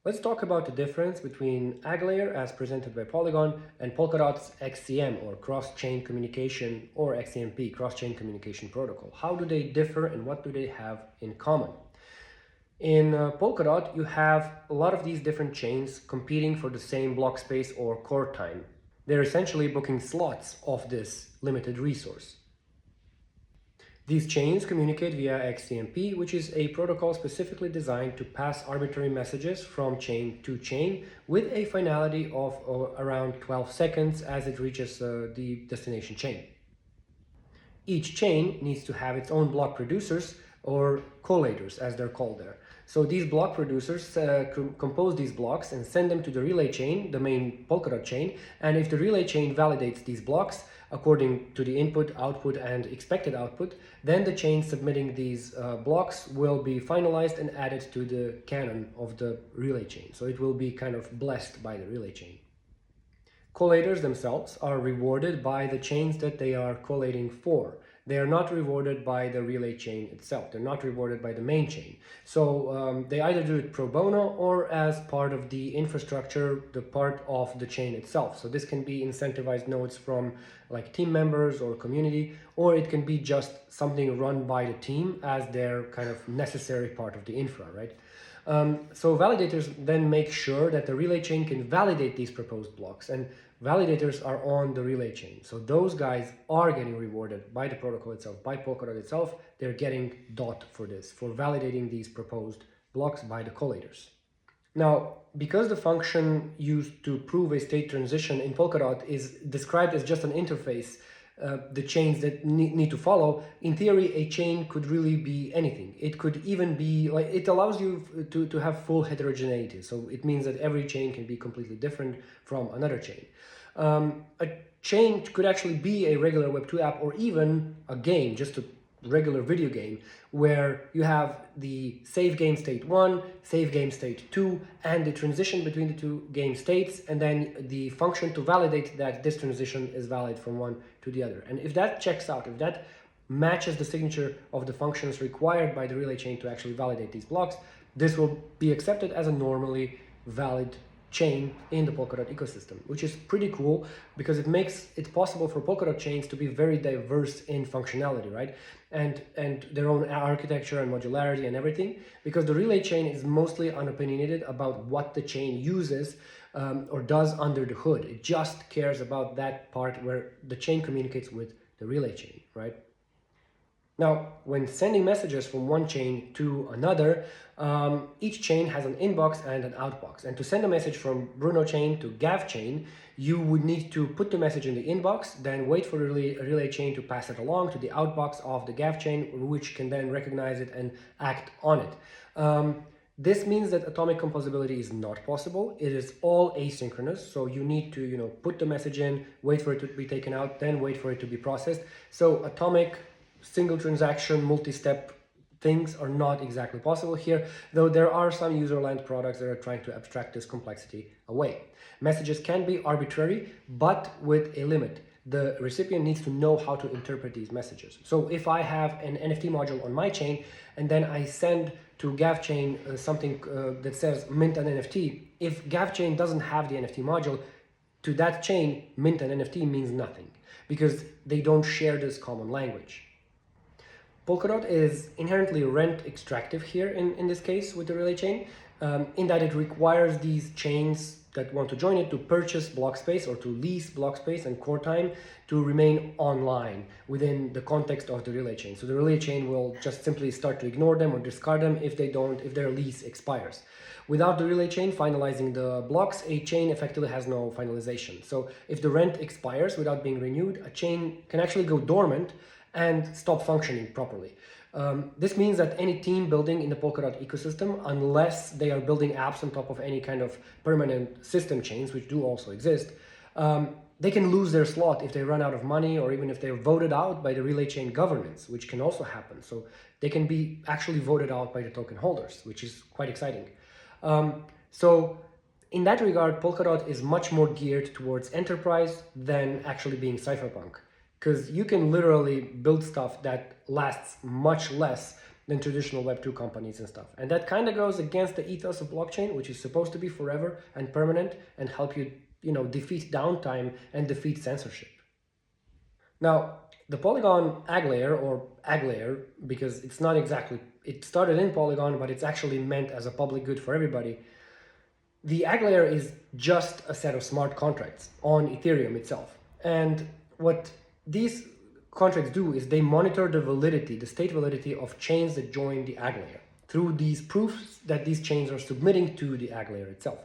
Let's talk about the difference between AggLayer as presented by Polygon and Polkadot's XCM or cross-chain communication or XCMP, cross-chain communication protocol. How do they differ and what do they have in common? In Polkadot, you have a lot of these different chains competing for the same block space or core time. They're essentially booking slots of this limited resource. These chains communicate via XCMP, which is a protocol specifically designed to pass arbitrary messages from chain to chain with a finality of around 12 seconds as it reaches the destination chain. Each chain needs to have its own block producers or collators, as they're called there. So these block producers compose these blocks and send them to the relay chain, the main Polkadot chain. And if the relay chain validates these blocks according to the input, output, and expected output, then the chain submitting these blocks will be finalized and added to the canon of the relay chain. So it will be kind of blessed by the relay chain. Collators themselves are rewarded by the chains that they are collating for. They are not rewarded by the relay chain itself. They're not rewarded by the main chain. So they either do it pro bono or as part of the infrastructure, the part of the chain itself. So this can be incentivized nodes from like team members or community, or it can be just something run by the team as their kind of necessary part of the infra, right? So validators then make sure that the relay chain can validate these proposed blocks, and validators are on the relay chain. So those guys are getting rewarded by the protocol itself, by Polkadot itself. They're getting DOT for this, for validating these proposed blocks by the collators. Now, because the function used to prove a state transition in Polkadot is described as just an interface, the chains that need to follow, in theory, a chain could really be anything. It could even be, like, it allows you to have full heterogeneity. So it means that every chain can be completely different from another chain. A chain could actually be a regular Web 2 app or even a game, just a regular video game, where you have the save game state 1, save game state 2, and the transition between the two game states, and then the function to validate that this transition is valid from one to the other. And if that checks out, if that matches the signature of the functions required by the relay chain to actually validate these blocks, this will be accepted as a normally valid chain in the Polkadot ecosystem, which is pretty cool because it makes it possible for Polkadot chains to be very diverse in functionality, right? And their own architecture and modularity and everything, because the relay chain is mostly unopinionated about what the chain uses or does under the hood. It just cares about that part where the chain communicates with the relay chain, right? Now, when sending messages from one chain to another, each chain has an inbox and an outbox. And to send a message from Bruno chain to Gav chain, you would need to put the message in the inbox, then wait for the relay chain to pass it along to the outbox of the Gav chain, which can then recognize it and act on it. This means that atomic composability is not possible. It is all asynchronous. So you need to, put the message in, wait for it to be taken out, then wait for it to be processed. So atomic single transaction, multi-step things are not exactly possible here, though there are some user-land products that are trying to abstract this complexity away. Messages can be arbitrary, but with a limit. The recipient needs to know how to interpret these messages. So if I have an NFT module on my chain, and then I send to Gav chain something that says mint an NFT, if Gav chain doesn't have the NFT module, to that chain, mint an NFT means nothing, because they don't share this common language. Polkadot is inherently rent extractive here in this case with the relay chain, in that it requires these chains that want to join it to purchase block space or to lease block space and core time to remain online within the context of the relay chain. So the relay chain will just simply start to ignore them or discard them if their lease expires. Without the relay chain finalizing the blocks, a chain effectively has no finalization. So if the rent expires without being renewed, a chain can actually go dormant and stop functioning properly. This means that any team building in the Polkadot ecosystem, unless they are building apps on top of any kind of permanent system chains, which do also exist, they can lose their slot if they run out of money, or even if they're voted out by the relay chain governance, which can also happen. So they can be actually voted out by the token holders, which is quite exciting. So in that regard, Polkadot is much more geared towards enterprise than actually being cypherpunk, because you can literally build stuff that lasts much less than traditional Web2 companies and stuff. And that kind of goes against the ethos of blockchain, which is supposed to be forever and permanent and help you, defeat downtime and defeat censorship. Now, the Polygon AggLayer, or AggLayer, because it's not exactly, it started in Polygon, but it's actually meant as a public good for everybody. The AggLayer is just a set of smart contracts on Ethereum itself. And what these contracts do is they monitor the validity, the state validity of chains that join the AggLayer through these proofs that these chains are submitting to the AggLayer itself.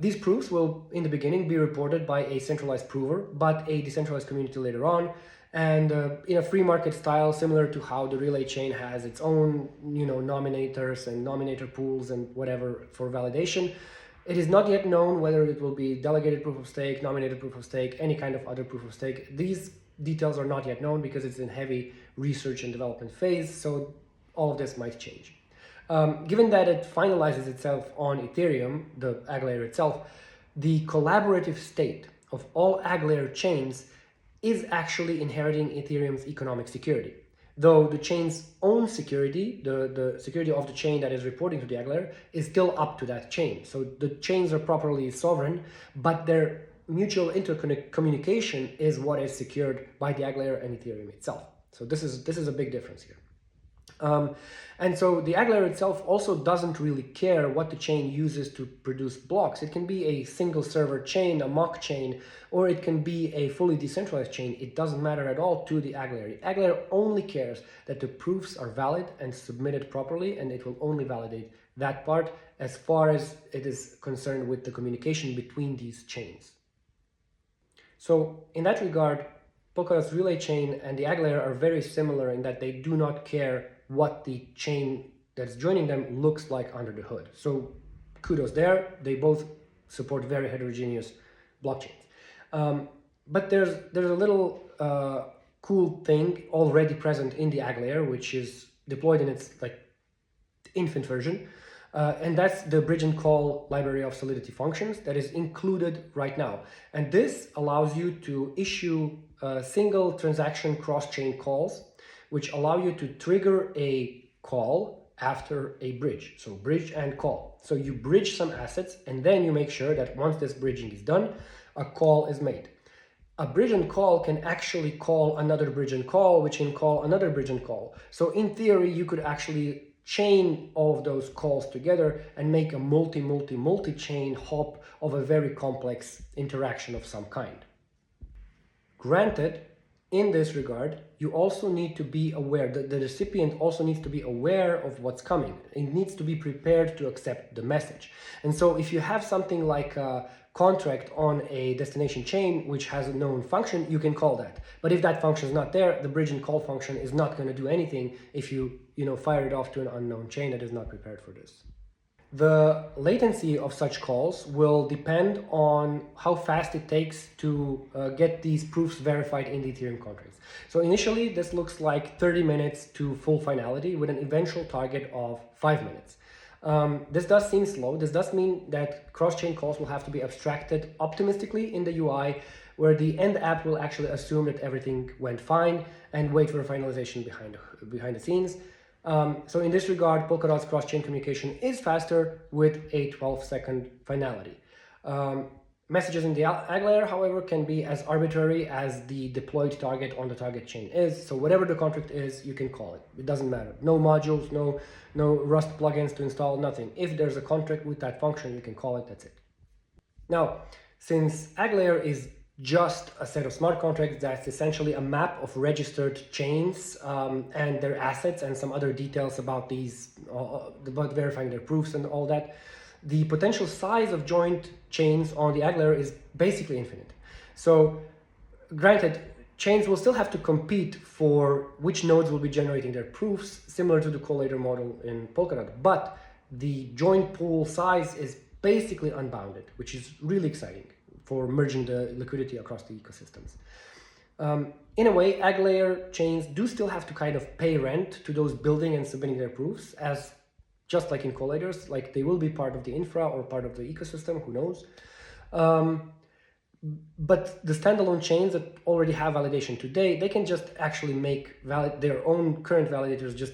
These proofs will, in the beginning, be reported by a centralized prover, but a decentralized community later on, and in a free market style, similar to how the Relay chain has its own, nominators and nominator pools and whatever for validation. It is not yet known whether it will be delegated proof of stake, nominated proof of stake, any kind of other proof of stake. These details are not yet known because it's in heavy research and development phase, so all of this might change. Given that it finalizes itself on Ethereum, the AggLayer itself, the collaborative state of all AggLayer chains is actually inheriting Ethereum's economic security. Though the chain's own security, the security of the chain that is reporting to the AggLayer, is still up to that chain. So the chains are properly sovereign, but their mutual intercommunication is what is secured by the AggLayer and Ethereum itself. So this is a big difference here. And so the AggLayer itself also doesn't really care what the chain uses to produce blocks. It can be a single server chain, a mock chain, or it can be a fully decentralized chain. It doesn't matter at all to the AggLayer. The AggLayer only cares that the proofs are valid and submitted properly, and it will only validate that part as far as it is concerned with the communication between these chains. So in that regard, Polkadot's Relay chain and the AggLayer are very similar in that they do not care what the chain that's joining them looks like under the hood. So kudos there. They both support very heterogeneous blockchains. But there's a little cool thing already present in the AggLayer, which is deployed in its infant version. And that's the bridge and call library of Solidity functions that is included right now. And this allows you to issue single transaction cross-chain calls, which allow you to trigger a call after a bridge. So bridge and call. So you bridge some assets, and then you make sure that once this bridging is done, a call is made. A bridge and call can actually call another bridge and call, which can call another bridge and call. So in theory, you could actually chain all of those calls together and make a multi-chain hop of a very complex interaction of some kind. Granted, in this regard, you also need to be aware, the recipient also needs to be aware of what's coming. It needs to be prepared to accept the message. And so if you have something like a contract on a destination chain which has a known function, you can call that. But if that function is not there, the bridge and call function is not going to do anything if you fire it off to an unknown chain that is not prepared for this. The latency of such calls will depend on how fast it takes to get these proofs verified in the Ethereum contracts. So initially, this looks like 30 minutes to full finality with an eventual target of 5 minutes. This does seem slow. This does mean that cross-chain calls will have to be abstracted optimistically in the UI, where the end app will actually assume that everything went fine and wait for a finalization behind the scenes. So in this regard, Polkadot's cross-chain communication is faster with a 12-second finality. Messages in the AggLayer, however, can be as arbitrary as the deployed target on the target chain is. So whatever the contract is, you can call it. It doesn't matter. No modules, no Rust plugins to install, nothing. If there's a contract with that function, you can call it, that's it. Now, since AggLayer is just a set of smart contracts that's essentially a map of registered chains and their assets and some other details about about verifying their proofs and all that, the potential size of joint chains on the AggLayer is basically infinite. So granted, chains will still have to compete for which nodes will be generating their proofs, similar to the collator model in Polkadot, but the joint pool size is basically unbounded, which is really exciting for merging the liquidity across the ecosystems. In a way, AggLayer chains do still have to kind of pay rent to those building and submitting their proofs, as just like in collators, like they will be part of the infra or part of the ecosystem, who knows. But the standalone chains that already have validation today, they can just actually make their own current validators just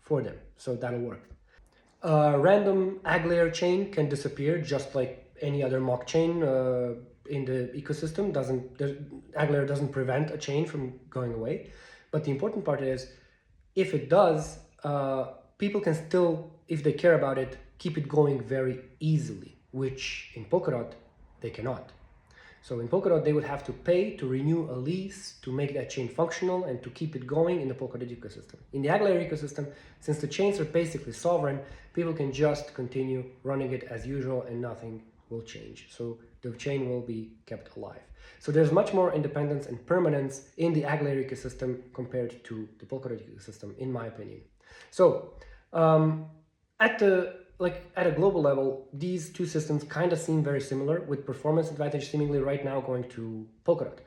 for them. So that'll work. A random AggLayer chain can disappear just like any other mock chain in the ecosystem. AggLayer doesn't prevent a chain from going away. But the important part is, if it does, people can still, if they care about it, keep it going very easily, which in Polkadot, they cannot. So in Polkadot, they would have to pay to renew a lease to make that chain functional and to keep it going in the Polkadot ecosystem. In the AggLayer ecosystem, since the chains are basically sovereign, people can just continue running it as usual and nothing will change. So the chain will be kept alive. So there's much more independence and permanence in the AggLayer ecosystem compared to the Polkadot ecosystem, in my opinion. So at a global level, these two systems kind of seem very similar, with performance advantage seemingly right now going to Polkadot.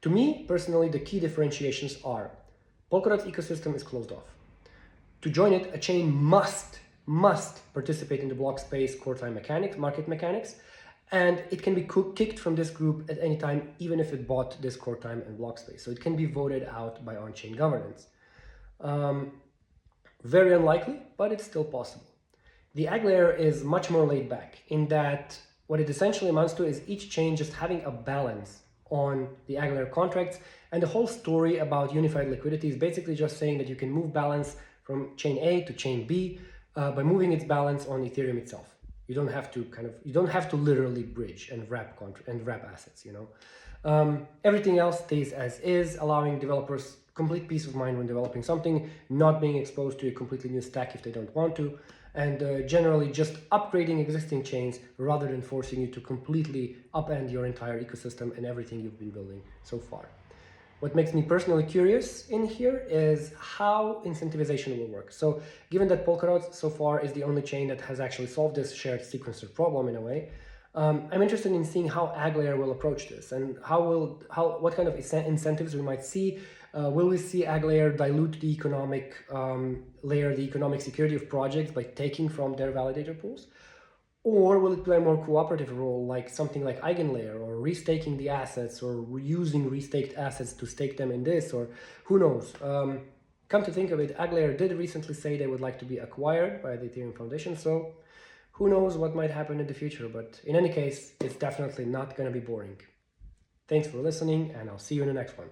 To me, personally, the key differentiations are Polkadot's ecosystem is closed off. To join it, a chain must participate in the block space core time mechanics, market mechanics, and it can be kicked from this group at any time, even if it bought this core time and block space. So it can be voted out by on-chain governance. Very unlikely, but it's still possible. The AggLayer is much more laid back in that what it essentially amounts to is each chain just having a balance on the AggLayer contracts, and the whole story about unified liquidity is basically just saying that you can move balance from chain A to chain B by moving its balance on Ethereum itself. You don't have to literally bridge and wrap assets, Everything else stays as is, allowing developers complete peace of mind when developing something, not being exposed to a completely new stack if they don't want to, and generally just upgrading existing chains rather than forcing you to completely upend your entire ecosystem and everything you've been building so far. What makes me personally curious in here is how incentivization will work. So given that Polkadot so far is the only chain that has actually solved this shared sequencer problem in a way, I'm interested in seeing how AggLayer will approach this and what kind of incentives we might see. Will we see AggLayer dilute the economic layer, the economic security of projects by taking from their validator pools? Or will it play a more cooperative role, like something like AggLayer, or restaking the assets, or using restaked assets to stake them in this, or who knows? Come to think of it, AggLayer did recently say they would like to be acquired by the Ethereum Foundation, so who knows what might happen in the future, but in any case, it's definitely not going to be boring. Thanks for listening, and I'll see you in the next one.